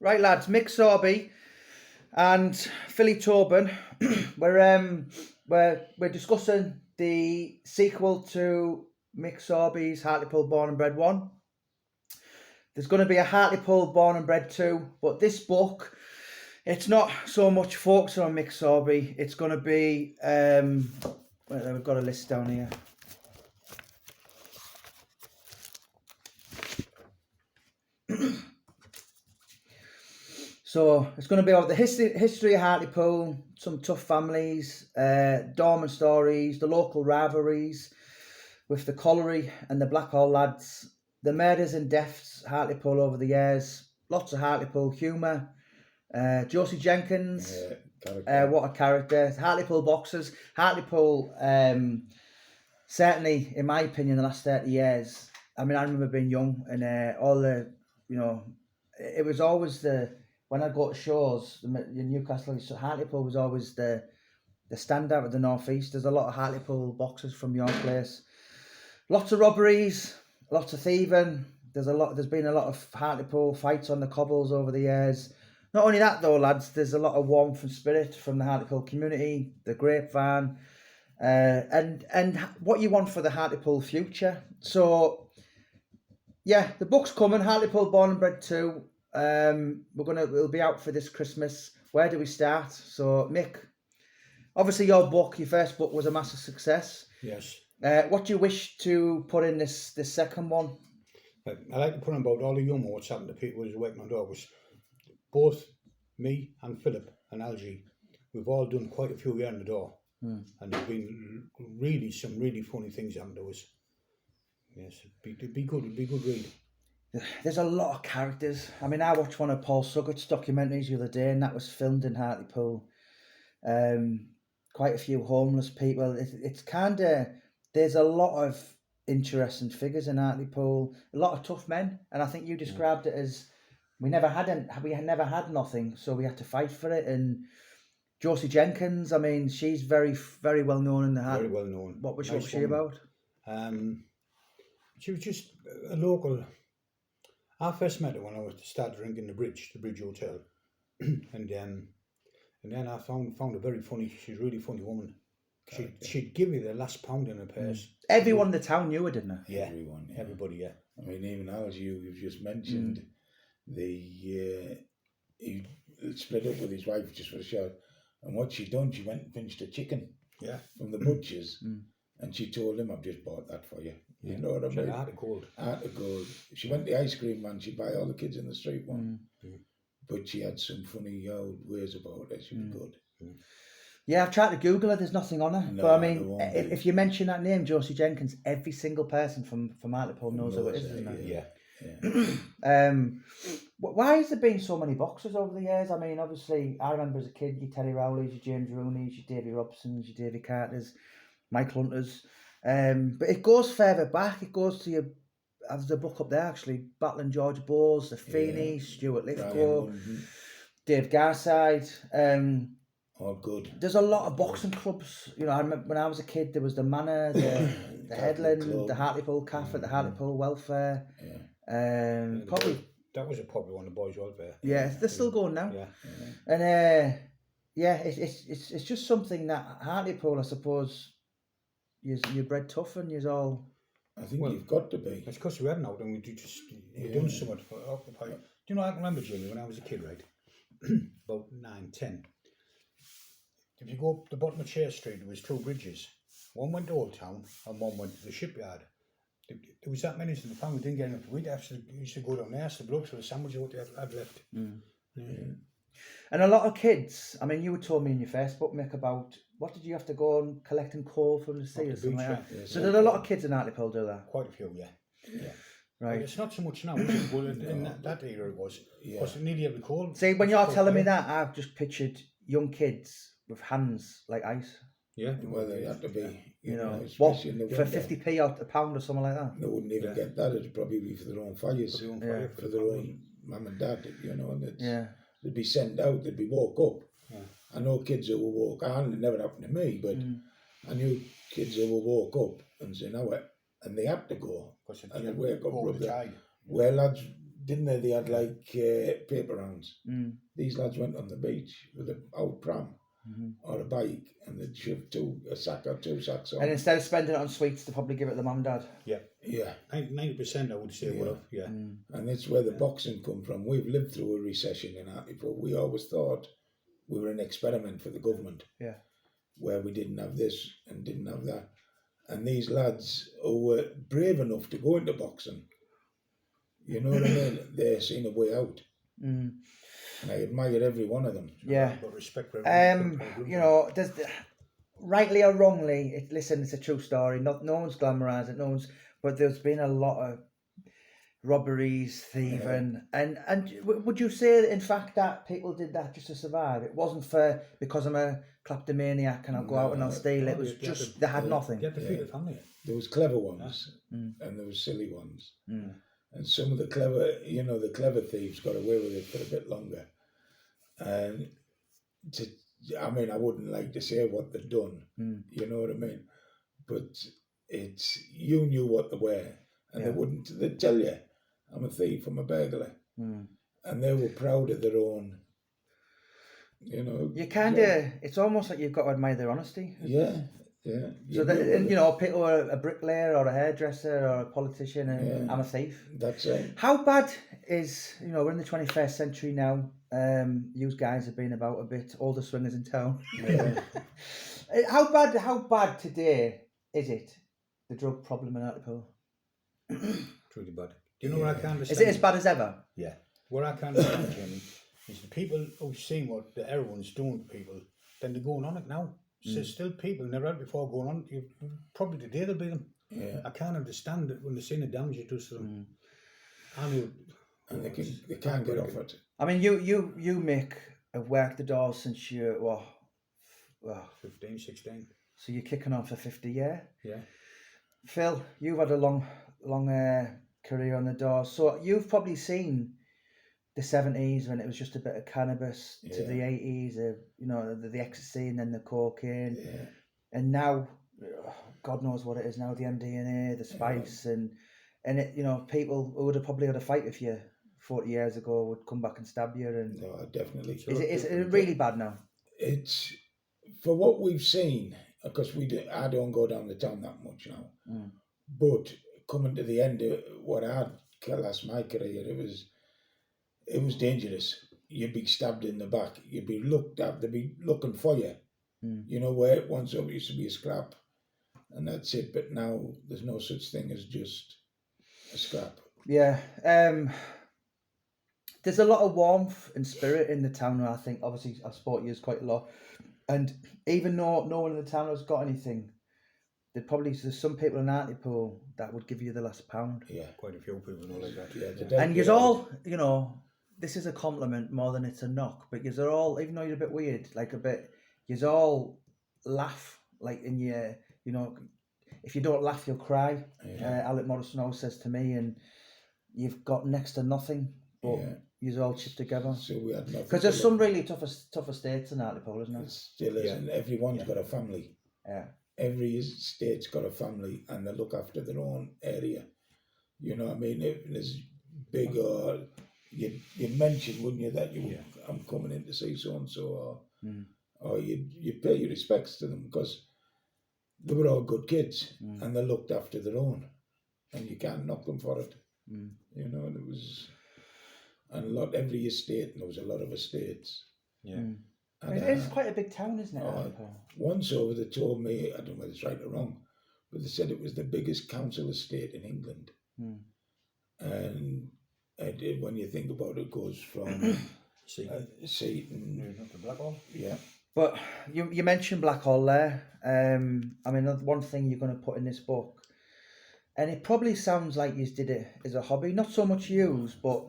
Right, lads, Mick Sorby and Philly Tobin. we're discussing the sequel to Mick Sorby's Hartlepool Born and Bred 1. There's going to be a Hartlepool Born and Bred 2, but this book, it's not so much focusing on Mick Sorby. It's going to be we've got a list down here. So it's going to be about the history of Hartlepool, some tough families, dormant stories, the local rivalries with the colliery and the Blackhall lads, the murders and deaths Hartlepool over the years, lots of Hartlepool humour. Josie Jenkins, what a character. Hartlepool boxers. Hartlepool, certainly, in my opinion, the last 30 years, I mean, I remember being young and all the, it was always when I go to shows, in Newcastle, so Hartlepool was always the standout of the North East. There's a lot of Hartlepool boxers from your place. Lots of robberies, lots of thieving. There's been a lot of Hartlepool fights on the cobbles over the years. Not only that though, lads, there's a lot of warmth and spirit from the Hartlepool community, the grapevine, and what you want for the Hartlepool future. So, yeah, the book's coming, Hartlepool Born and Bred 2. It'll be out for this Christmas. Where do we start? So, Mick, obviously your first book was a massive success. Yes. What do you wish to put in this second one? I like to put in about all the humour what's happened to people who's working on dogs. Both me and Philip and Algie, we've all done quite a few years in the door. And there's been some really funny things happened to us. Yes, it'd be good read. There's a lot of characters. I mean, I watched one of Paul Suggett's documentaries the other day, and that was filmed in Hartlepool. Quite a few homeless people. It's kind of, there's a lot of interesting figures in Hartlepool, a lot of tough men, and I think you described it as we never had nothing, so we had to fight for it. And Josie Jenkins, I mean, she's very, very well known in the Hartlepool. Very well known. What was she about? She was just a local. I first met her when I was to start drinking the Bridge Hotel, and then I found her very funny. She's a really funny woman. She'd give you the last pound in her purse. Everyone in the town knew her, didn't they? Yeah, everyone. Yeah. Everybody. Yeah. I mean, even as you've just mentioned, he split up with his wife just for a show, and what she done, she went and pinched a chicken. Yeah. From the butchers, and she told him, "I've just bought that for you." You know what I mean? Heart of gold. Heart of gold. She went to the ice cream man. She'd buy all the kids in the street one. But she had some funny old ways about her. She was good. Yeah, I've tried to Google her. There's nothing on her. No, but I mean, if you mention that name, Josie Jenkins, every single person from Hartlepool knows who it is, isn't it? Yeah. Why has there been so many boxers over the years? I mean, obviously, I remember as a kid, your Terry Rowleys, your James Rooneys, your Davy Robsons, your Davy Carters, Michael Hunters. But it goes further back. It goes to there's a book up there actually, battling George Bowes, the Feeney, Stuart Lithgow, Dave Garside. All good. There's a lot of boxing clubs. You know, I remember when I was a kid, there was the Manor, the Headland, Club, the Hartlepool Cafe, the Hartlepool Welfare. Probably that was a popular one, the Boys Welfare. Yeah, they're still going now. And it's just something that Hartlepool, I suppose. You're bred tough and you're all. I think you've got to be. It's because we hadn't out and we've done so much for Occupy. Do you know, I can remember, Jimmy, when I was a kid, right? About 9, 10. If you go up the bottom of Chair Street, there was 2 bridges. One went to Old Town and one went to the shipyard. There was that many in the family, we didn't get enough to eat. We used to go down there, so the blokes with a sandwich what they had left. And a lot of kids, I mean, you told me in your Facebook, Mick, about what did you have to go and collecting coal from the sea or something like that? Yeah, so did a lot of kids in Hartlepool do that? Quite a few, yeah. Right. But it's not so much now, is it? Well, in that era it was. Because nearly every coal. See, when you're telling me that, I've just pictured young kids with hands like ice. Yeah. Well, they have to be. You know, what, for 50p or a pound or something like that? They wouldn't even get that. It'd probably be for their own fires. For their own mum and dad, you know. And they'd be sent out, they'd be woke up. I know kids who will walk on, it never happened to me, but I knew kids who will walk up and say, no, and they had to go. And they'd wake up, well, lads, didn't they? They had like paper rounds. These lads went on the beach with an old pram or a bike, and they'd shove a sack or 2 sacks on. And instead of spending it on sweets, they probably give it to the mum and dad. Yeah. Yeah. 90% I would say would have, yeah. And that's where the boxing come from. We've lived through a recession in Hartlepool. We always thought we were an experiment for the government. Yeah. Where we didn't have this and didn't have that. And these lads who were brave enough to go into boxing, you know what I mean? They're seeing a way out. And I admire every one of them. Yeah. But respect for everyone. You know, rightly or wrongly, listen, it's a true story. No one's glamorised it, but there's been a lot of robberies, thieving, and would you say, in fact, that people did that just to survive? It wasn't because I'm a kleptomaniac and I'll go out and I'll steal. It was just they had nothing. You had to feed the family. There was clever ones and there was silly ones. And some of the clever thieves got away with it for a bit longer. And I wouldn't like to say what they've done, you know what I mean? But you knew what they were, and they'd tell you, I'm a thief, I'm a burglar. And they were proud of their own, you know. You it's almost like you've got to admire their honesty. Yeah. So that, people are a bricklayer or a hairdresser or a politician, and I'm a thief. That's it. How bad is, we're in the 21st century now. You guys have been about a bit, all the swingers in town. Yeah. How bad today is it, the drug problem in Hartlepool? Truly bad. Do you know what I can't understand? Is it as bad as ever? Yeah. What I can't understand, Jamie, is the people who've seen what the everyone's doing to people, then they're going on it now. So still people never had before going on. Probably today they'll be them. Yeah. I can't understand it when they're seeing the damage it does to them. And they can't get off it. I mean, you Mick, have worked the doors since you're 15, 16. So you're kicking on for 50 years. Yeah. Phil, you've had a long career on the doors. So you've probably seen the 70s when it was just a bit of cannabis to the 80s, the ecstasy and then the cocaine. Yeah. And now, God knows what it is now, the MDMA, the spice, and it, people who would have probably had a fight with you 40 years ago would come back and stab you. And no, definitely. Is it really bad now? It's, for what we've seen, because I don't go down the town that much now, but coming to the end of what I had classed my career, it was dangerous. You'd be stabbed in the back. You'd be looked at. They'd be looking for you. You know, where it once over used to be a scrap, and that's it. But now there's no such thing as just a scrap. Yeah. There's a lot of warmth and spirit in the town. I think, obviously, I've spoken to you quite a lot, and even though no one in the town has got anything, there's some people in Hartlepool that would give you the last pound. Yeah, quite a few people know like that. Yeah, and you're all, this is a compliment more than it's a knock, but you're all, even though you're a bit weird, you're all laugh, like in your, if you don't laugh, you'll cry. Alec Morrison always says to me, and you've got next to nothing, but you're all chipped together. So we had nothing. Because there's some really tough estates in Hartlepool, isn't there? It still is, and everyone's got a family. Yeah. Every state's got a family, and they look after their own area. You know what I mean? If it's big, or you'd mention, wouldn't you, that I'm coming in to see so and so, or you pay your respects to them, because they were all good kids, and they looked after their own, and you can't knock them for it. You know, and it was, and every estate, and there was a lot of estates. Yeah. And, it's quite a big town, isn't it? Once over, they told me, I don't know whether it's right or wrong, but they said it was the biggest council estate in England. And when you think about it, it goes from Seaton to Blackhall. Yeah. But you mentioned Blackhall there. One thing you're going to put in this book, and it probably sounds like you did it as a hobby, not so much use, but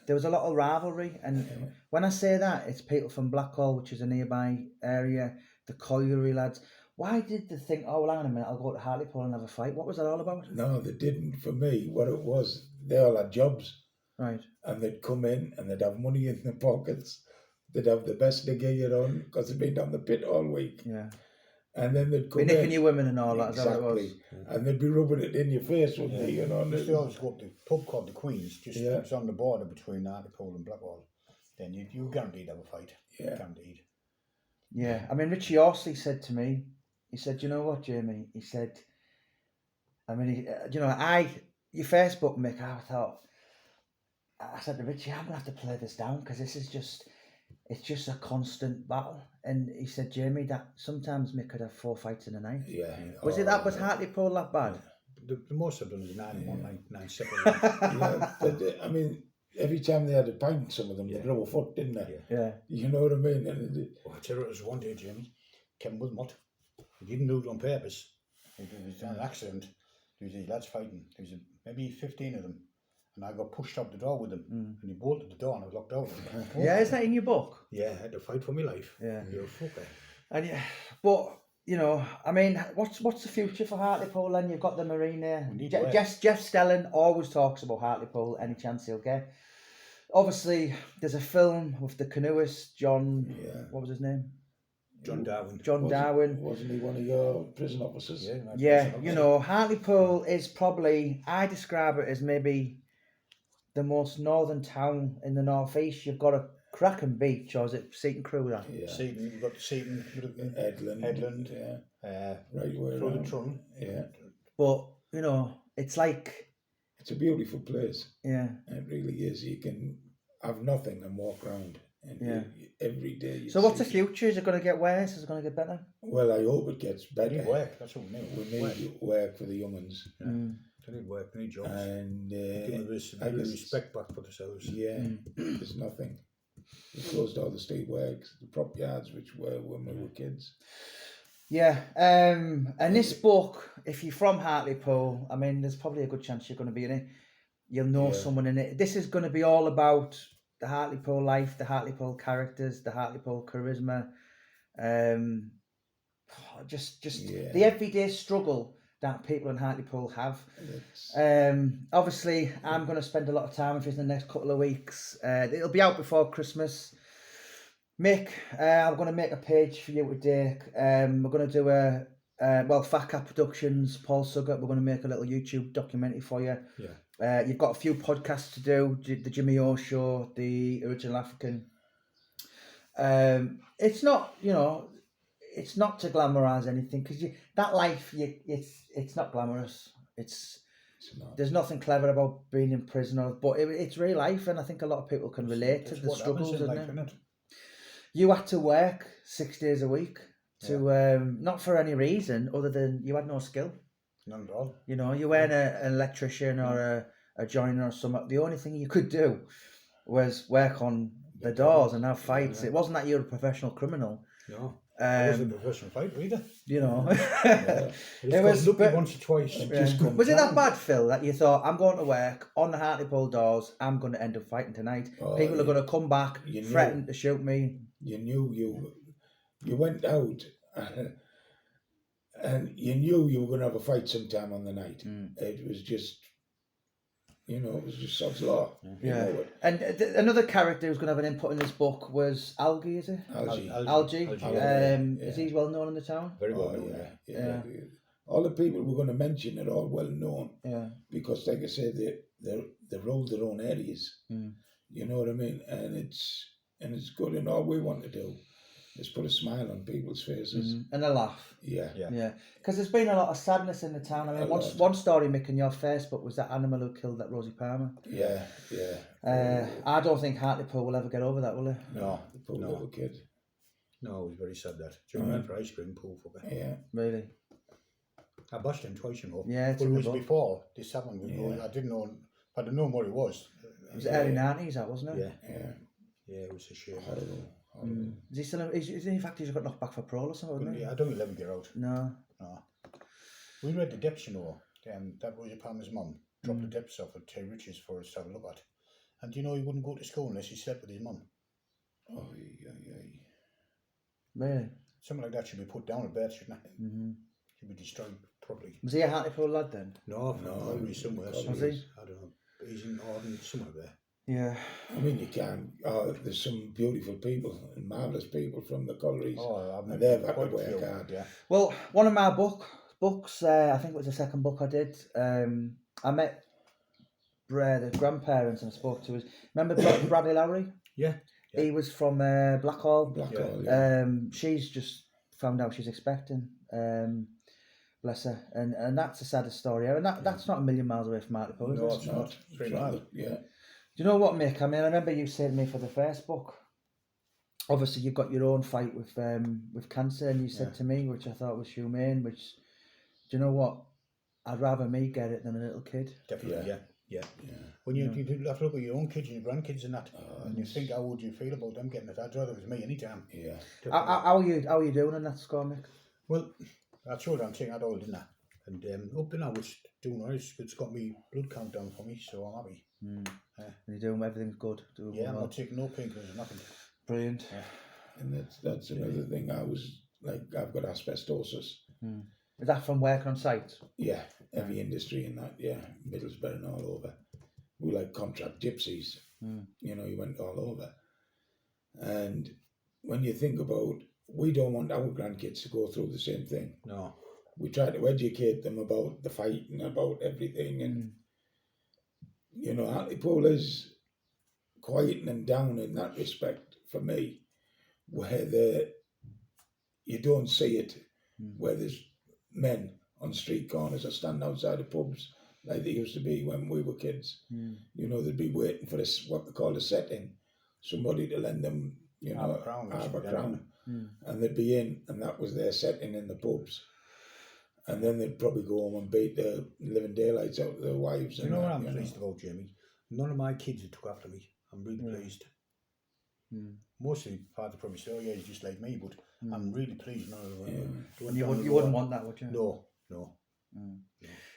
there was a lot of rivalry. And when I say that, it's people from Blackhall, which is a nearby area, the colliery lads. Why did they think, oh, well, hang on a minute, I'll go to Hartlepool and have a fight? What was that all about? No, they didn't. For me, what it was, they all had jobs. Right. And they'd come in and they'd have money in their pockets. They'd have the best of gear on because they'd been down the pit all week. Yeah. And then they'd Be come nicking in. your women and all that, is that what it was? And they'd be rubbing it in your face, wouldn't they? You know, and Used to always go up to the pub called the Queen's, just Yeah. it's on the border between Hartlepool and Blackwall. Then you guaranteed have a fight. Yeah. Guaranteed. Yeah, I mean, Richie Horsley said to me, he said, "You know what, Jamie?" He said, "I mean, you know, your Facebook, Mick, I said to Richie, I'm gonna have to play this down because it's just a constant battle." And he said, "Jamie, that sometimes Mick could have 4 fights in a night." Yeah. Was Hartlepool that bad? The most I've done is 9 separate. Yeah, but I mean, every time they had a pint, some of them, they'd grow a foot, didn't they? Yeah. You know what I mean? And I tell you, it was one day, Jamie, Kevin Wilmot. He didn't do it on purpose. It was an accident. There was these lads fighting. There was maybe 15 of them. And I got pushed up the door with them. And he bolted the door and I was locked out. Yeah, isn't that in your book? Yeah, I had to fight for my life. Yeah. You're a fucker. And yeah, but you know, I mean, what's the future for Hartlepool? Then you've got the marine there. Jeff Stelling always talks about Hartlepool. Any chance he'll get. Obviously, there's a film with the canoeist John. Yeah. What was his name? John Darwin. Wasn't he one of your prison officers? Yeah, you know, Hartlepool is probably, I describe it as maybe the most northern town in the northeast. You've got a cracking beach, or is it Seaton Crew that? Yeah. Seaton, you've got Seaton, Headland. yeah. Right where Through the Trun. Yeah. But, you know, it's like... It's a beautiful place. Yeah. It really is. You can have nothing and walk around. And every day. So what's the future? Is it going to get worse? Is it going to get better? Well, I hope it gets better. They need work, that's what we need. We need work for the young ones. Yeah. They need work, they need jobs. And give them the respect back for themselves. Yeah, there's nothing. We closed all the state works, the prop yards, which were when we were kids. Yeah, and this book, if you're from Hartlepool, I mean, there's probably a good chance you're going to be in it. You'll know someone in it. This is going to be all about the Hartlepool life, the Hartlepool characters, the Hartlepool charisma, just the everyday struggle that people in Hartlepool have. Obviously, I'm going to spend a lot of time with you in the next couple of weeks. It'll be out before Christmas. Mick, I'm going to make a page for you today. We're going to do Fat Cat Productions, Paul Suggett, we're going to make a little YouTube documentary for you. Yeah. You've got a few podcasts to do, the Jimmy O Show, the Original African. It's not, you know, it's not to glamorise anything, because that life, it's not glamorous. There's nothing clever about being in prison, but it's real life, and I think a lot of people can relate to the struggles, isn't it? You had to work 6 days a week to not for any reason other than you had no skill. None at all. You know, you weren't an electrician or a joiner or something. The only thing you could do was work on the doors and have fights. Yeah. It wasn't that you're a professional criminal. No. I wasn't a professional fighter either. You know. It was lucky once or twice. Was it that bad, Phil, that you thought, I'm going to work on the Hartlepool doors, I'm going to end up fighting tonight. People are going to come back, threaten to shoot me. You knew you went out and you knew you were going to have a fight sometime on the night. It was just, you know, it was just sod's law. Yeah. And another character who's going to have an input in this book was Algie, is it? Algie. Is he well known in the town? Very well known. Yeah. All the people we're going to mention are all well known. Yeah. Because, like I said, they roll their own areas. You know what I mean? And it's good, and all we want to do is put a smile on people's faces. And a laugh. Yeah. Because there's been a lot of sadness in the town. I mean, one story, Mick, in your Facebook was that animal who killed that Rosie Palmer. Yeah. I don't think Hartlepool will ever get over that, will it? No, the poor little kid. No, it was very sad that. Jimmy went for ice cream, poor fucker. Yeah. Really? I bashed him twice, you know. Yeah, but it was before this happened. I didn't know. I didn't know what it was. It was early 90s, that, wasn't it? Yeah, it was a shame. Horrible. Is he still? Is in fact he's got knocked back for parole or something? Wasn't he? Yeah, I don't think he'll ever get out. No. We read the depths, you know. That Rosie Palmer's mum dropped the depths off at Tay Rich's for us to have a look at. And you know, he wouldn't go to school unless he slept with his mum. Oh, Really? Something like that should be put down at birth, shouldn't it? Should be destroyed properly. Was he a Hartlepool lad then? No, he's somewhere. Was he? I don't know. He's in Arden, somewhere there. Yeah. I mean, you can't. There's some beautiful people and marvellous people from the collieries. And they've had to work hard. Yeah. Well, one of my books, I think it was the second book I did. I met Bred, the grandparents, and I spoke to his. Remember Bradley Lowry? Yeah. He was from Blackhall. Blackhall, yeah. She's just found out she's expecting. Bless her, and that's the saddest story ever. And that's not a million miles away from Hartlepool, is No, it? it's not. 3 miles. Yeah. Do you know what, Mick? I mean, I remember you saying to me for the first book. Obviously, you've got your own fight with cancer, and you said to me, which I thought was humane. Which, do you know what? I'd rather me get it than a little kid. Definitely, yeah. When you have to look at your own kids and your grandkids and that, and you think, how would you feel about them getting it? I'd rather it was me anytime. Yeah. How are you doing in that score, Mick? Well, I told you I'm taking that all, didn't I? And up to now, it's doing nice. It's got me blood count down for me, so I'm happy. You're doing everything good. I'm not taking no painkillers or nothing. Brilliant. Yeah. And that's another thing. I've got asbestosis. Is that from working on site? Yeah, heavy industry and that. Yeah, Middlesbrough and all over. We like contract gypsies. You know, you went all over. And when you think about, we don't want our grandkids to go through the same thing. No. We try to educate them about the fight and about everything. And, you know, Hartlepool is quietening down in that respect for me, where you don't see it, where there's men on street corners or stand outside of pubs like they used to be when we were kids. You know, they'd be waiting for what they call a setting, somebody to lend them, you know, half a crown. And they'd be in, and that was their setting in the pubs. And then they'd probably go home and beat the living daylights out of their wives. You know what I'm pleased about, Jamie? None of my kids have took after me. I'm really pleased. Mostly father probably say, oh yeah, he's just like me, but I'm really pleased. None of them. And you wouldn't want that, would you? No.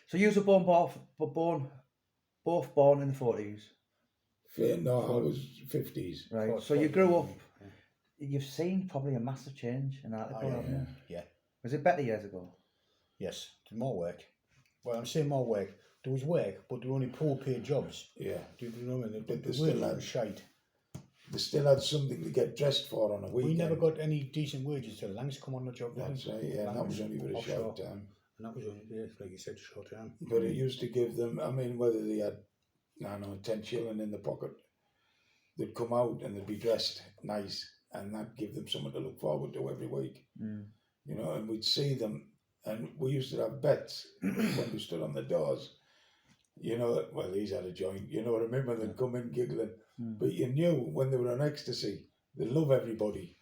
So you were both born in the 40s? No, I was 50s. Right, so you grew up, you've seen probably a massive change in Hartlepool, haven't you? Yeah. Was it better years ago? Yes, there's more work. Well, I'm saying more work. There was work, but there were only poor paid jobs. Yeah. Do you know what I mean? But the wages were shite. They still had something to get dressed for on a weekend. We never got any decent wages till Langs come on the job. That's right, yeah, and that was only for a short time. And that was only, like you said, short time. But it used to give them, I mean, whether they had, 10 shilling in the pocket, they'd come out and they'd be dressed nice, and that'd give them something to look forward to every week. You know, and we'd see them, and we used to have bets when we stood on the doors. You know, well, he's had a joint, you know what I mean, when they'd come in giggling. But you knew when they were on ecstasy, they love everybody.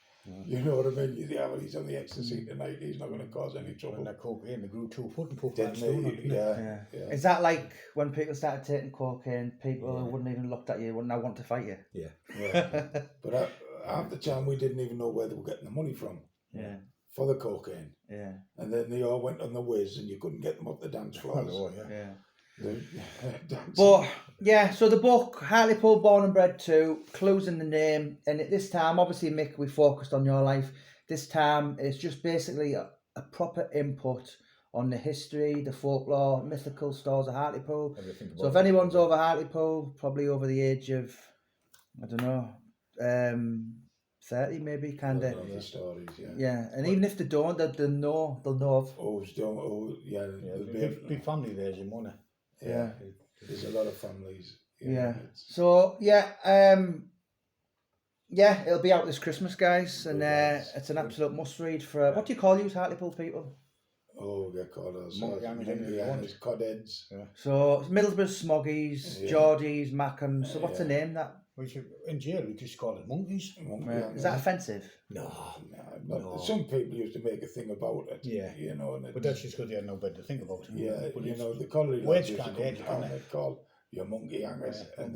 You know what I mean? You think, well, he's on the ecstasy tonight, he's not going to cause any trouble. When that cocaine, they grew 2 foot and put Didn't they? Yeah. Is that like when people started taking cocaine, people who wouldn't even looked at you wouldn't now want to fight you? Yeah. But half the time we didn't even know where they were getting the money from. Yeah. For the cocaine. Yeah. And then they all went on the whiz and you couldn't get them up the dance floors. Yeah. But yeah, so the book Hartlepool Born and Bred 2, clues in the name, and at this time, obviously, Mick, we focused on your life. This time, it's just basically a proper input on the history, the folklore, mythical stories of Hartlepool. So if anyone's over Hartlepool, probably over the age of, I don't know, 30 maybe, kind of. The stories, yeah, and even if they don't, they'll know of. There'll Big family there's in Mona. Yeah. There's a lot of families. So it'll be out this Christmas, guys, and it's an absolute must read for. What do you call you Hartlepool people? Oh, we get called us codheads. So Middlesbrough Smoggies, Geordies, Mackham. So what's the name that? In jail we just call it monkeys. Is that offensive? No. Some people used to make a thing about it. Yeah. You know, but that's just because they had no better to think about. Yeah, but you know, the college lads used to come down and call your monkey hangers, and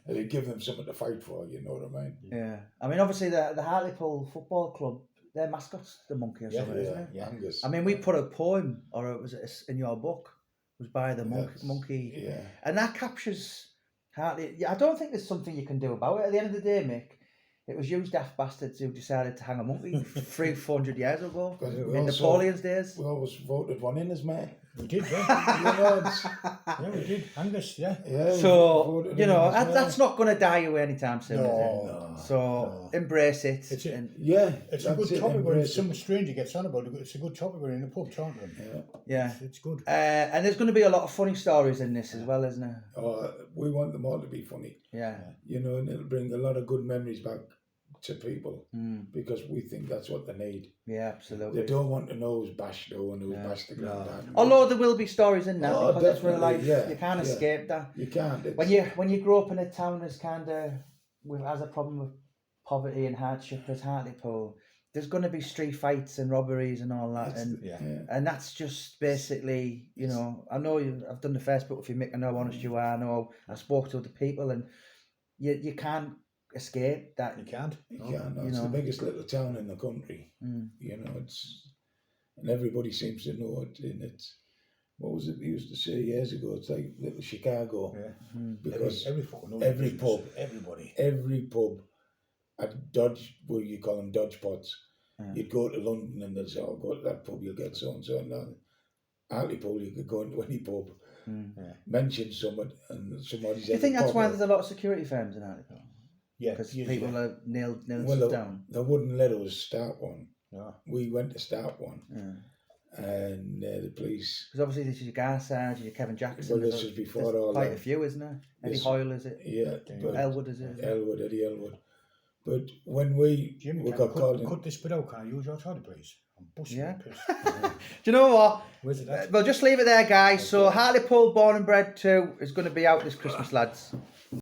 they'd give them something to fight for. You know what I mean? Yeah. I mean, obviously the Hartlepool Football Club, their mascot's the monkey or something, isn't it? Yeah. Angus. I mean, we put a poem, or it was in your book, was by the monkey. Yeah. And that captures Hartley. I don't think there's something you can do about it. At the end of the day, Mick, it was you daft bastards who decided to hang a monkey 300-400 years ago in Napoleon's days. We always voted one in as mayor. We did, yeah. You know, it's, Yeah, we did. Angus, yeah. yeah. So, voted you him know, as well. that's not going to die away anytime soon, is it? No, So, no. embrace it. It's a- and, Yeah, It's a that's good it, topic when embrace it. some stranger gets on about it. It's a good topic when you're in a pub talking to them. yeah. It's good. And there's going to be a lot of funny stories in this as well, isn't there? We want them all to be funny, Yeah. you know, and it'll bring a lot of good memories back to people because we think that's what they need. Yeah, absolutely. They don't want to know who's bashed though and who's bashed the granddad. Although there will be stories in that Oh, because it's real definitely, life. yeah, You can't yeah. escape that. You can't. It's, When you grow up in a town that's kind of has a problem with poverty and hardship as Hartlepool, there's going to be street fights and robberies and all that, and that's just basically, you know. I know I've done the Facebook with you, Mick. I know how honest you are. I know I spoke to other people, and you can't escape that. You can't. You can't. You It's know. the biggest little town in the country. You know, and everybody seems to know it. And it's, what was it they used to say years ago? It's like little Chicago. Yeah. Because Every fucking knows every the business. pub, Everybody. at Dodge, well, you call them Dodge pots. You'd go to London and they'd say, "Oh, go to that pub, you'll get so and so." And now, Hartlepool, you could go into any pub, mention someone, and somebody's. Do you think that's why there's a lot of security firms in Hartlepool? Yeah. Because people are nailing well, stuff down. They wouldn't let us start one. Yeah. We went to start one, and the police. Because obviously this is your Garside, your Kevin Jackson. Well, this was before there's all quite that. a few, isn't there? Eddie Yes. Hoyle, is it? Yeah, but Elwood, is it? Eddie Elwood. But when we Jim, we can got you called in, cut this bit out? Can I use your toilet, please? I'm busting Yeah. my piss. Do you know what? Where's it at? Well, just leave it there, guys. So Hartlepool Born and Bred 2 is going to be out this Christmas, lads.